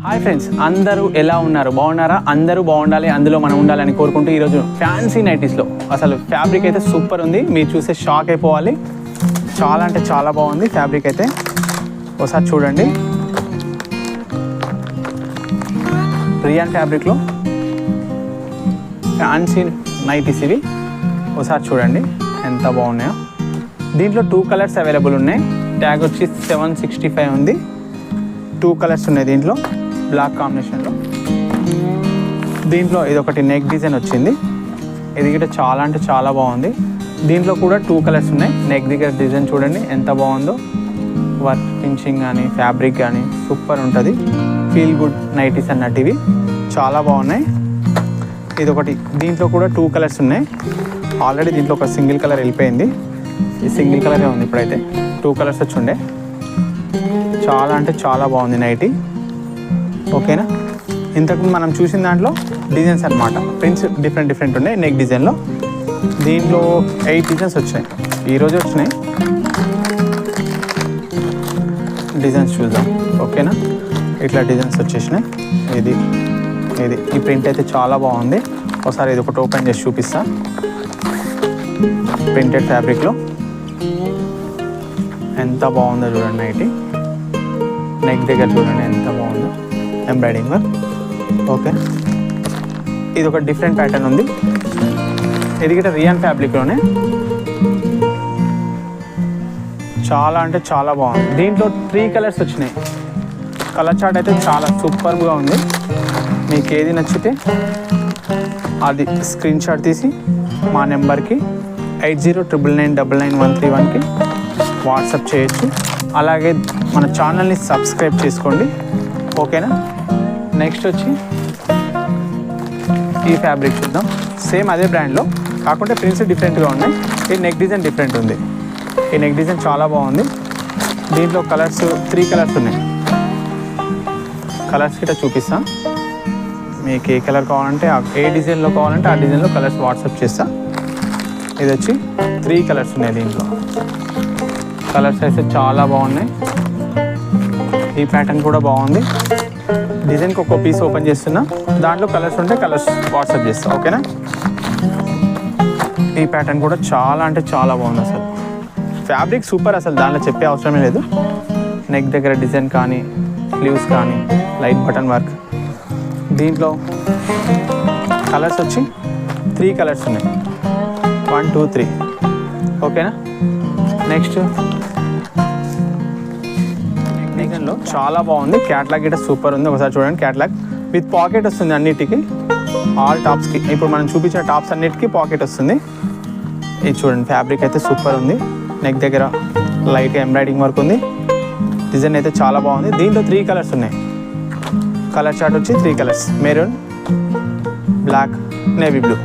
Hi friends, అందరూ ఎలా ఉన్నారు? బాగున్నారా? అందరూ బాగుండాలి, అందులో మనం ఉండాలని కోరుకుంటూ ఈరోజు ఫ్యాన్సీ నైటీస్లో అసలు ఫ్యాబ్రిక్ అయితే సూపర్ ఉంది. మీరు చూస్తే షాక్ అయిపోవాలి. చాలా అంటే చాలా బాగుంది ఫ్యాబ్రిక్ అయితే. ఒకసారి చూడండి, రియాన్ ఫ్యాబ్రిక్లో ఫ్యాన్సీ నైటీస్ ఇవి. ఒకసారి చూడండి ఎంత బాగున్నాయో. దీంట్లో 2 కలర్స్ అవైలబుల్ ఉన్నాయి. ట్యాగ్ వచ్చి 765 ఉంది. 2 కలర్స్ ఉన్నాయి దీంట్లో, బ్లాక్ కాంబినేషన్లో. దీంట్లో ఇది ఒకటి నెక్ డిజైన్ వచ్చింది. ఇది కూడా చాలా అంటే చాలా బాగుంది. దీంట్లో కూడా 2 కలర్స్ ఉన్నాయి. నెక్ దగ్గర డిజైన్ చూడండి ఎంత బాగుందో. వర్క్ ఫినిషింగ్ కానీ ఫ్యాబ్రిక్ కానీ సూపర్ ఉంటుంది. ఫీల్ గుడ్ నైటీస్ అన్నట్టు ఇవి చాలా బాగున్నాయి. ఇది ఒకటి, దీంట్లో కూడా 2 కలర్స్ ఉన్నాయి. ఆల్రెడీ దీంట్లో ఒక సింగిల్ కలర్ వెళ్ళిపోయింది. ఈ సింగిల్ కలరే ఉంది ఇప్పుడైతే. 2 కలర్స్ వచ్చి ఉండే. చాలా అంటే చాలా బాగుంది నైటీ. ఓకేనా? ఇంతకు మనం చూసిన దాంట్లో డిజైన్స్ అనమాట, ప్రింట్స్ డిఫరెంట్ ఉన్నాయి నెక్ డిజైన్లో. దీంట్లో 8 డిజైన్స్ వచ్చినాయి, ఈరోజు వచ్చినాయి. డిజైన్స్ చూద్దాం. ఓకేనా? ఇట్లా డిజైన్స్ వచ్చేసినాయి. ఇది ఈ ప్రింట్ అయితే చాలా బాగుంది. ఒకసారి ఇది ఒకటి ఓపెన్ చేసి చూపిస్తా. ప్రింటెడ్ ఫ్యాబ్రిక్లో ఎంత బాగుందో చూడండి నైటీ. నెక్ దగ్గర చూడండి ఎంత బాగుందో ఎంబ్రాయిడింగ్ వర్క్. ఓకే, ఇది ఒక డిఫరెంట్ ప్యాటర్న్ ఉంది. ఇది కూడా రియాన్ ఫ్యాబ్రిక్లోనే చాలా అంటే చాలా బాగుంది. దీంట్లో 3 కలర్స్ వచ్చినాయి. కలర్ చార్ట్ అయితే చాలా సూపర్గా ఉంది. మీకు ఏది నచ్చితే అది స్క్రీన్ షాట్ తీసి మా నెంబర్కి 8099999131కి వాట్సాప్ చేయొచ్చు. అలాగే మన ఛానల్ని సబ్స్క్రైబ్ చేసుకోండి. ఓకేనా? నెక్స్ట్ వచ్చి ఈ ఫ్యాబ్రిక్ చూద్దాం. సేమ్ అదే బ్రాండ్లో, కాకుంటే ప్రింట్స్ డిఫరెంట్గా ఉన్నాయి. ఈ నెక్ డిజైన్ డిఫరెంట్ ఉంది. ఈ నెక్ డిజైన్ చాలా బాగుంది. దీంట్లో కలర్స్ 3 కలర్స్ ఉన్నాయి. కలర్స్ గిట్ట చూపిస్తా. మీకు ఏ కలర్ కావాలంటే, ఏ డిజైన్లో కావాలంటే ఆ డిజైన్లో కలర్స్ వాట్సాప్ చేస్తా. ఇది వచ్చి 3 కలర్స్ ఉన్నాయి దీంట్లో. కలర్స్ అయితే చాలా బాగున్నాయి. ఈ ప్యాటర్న్ కూడా బాగుంది. డిజైన్కి ఒక్కో పీస్ ఓపెన్ చేస్తున్నా, దాంట్లో కలర్స్ ఉంటే కలర్స్ వాట్సాప్ చేస్తా. ఓకేనా? ఈ ప్యాటర్న్ కూడా చాలా అంటే చాలా బాగుంది. అసలు ఫ్యాబ్రిక్ సూపర్, అసలు దాంట్లో చెప్పే అవసరమే లేదు. నెక్ దగ్గర డిజైన్ కానీ, స్లీవ్స్ కానీ, లైట్ బటన్ వర్క్. దీంట్లో కలర్స్ వచ్చి 3 కలర్స్ ఉన్నాయి. 1 2 3. ఓకేనా? నెక్స్ట్ నెక్లో చాలా బాగుంది. క్యాట్లాగ్ గిట్ట సూపర్ ఉంది. ఒకసారి చూడండి. క్యాట్లాగ్ విత్ పాకెట్ వస్తుంది అన్నిటికీ, ఆల్ టాప్స్కి. ఇప్పుడు మనం చూపించిన టాప్స్ అన్నిటికీ పాకెట్ వస్తుంది. ఇది చూడండి, ఫ్యాబ్రిక్ అయితే సూపర్ ఉంది. నెక్ దగ్గర లైట్ ఎంబ్రాయిడింగ్ వర్క్ ఉంది. డిజైన్ అయితే చాలా బాగుంది. దీంట్లో 3 కలర్స్ ఉన్నాయి. కలర్ చార్ట్ వచ్చి 3 colours: maroon, black, navy blue.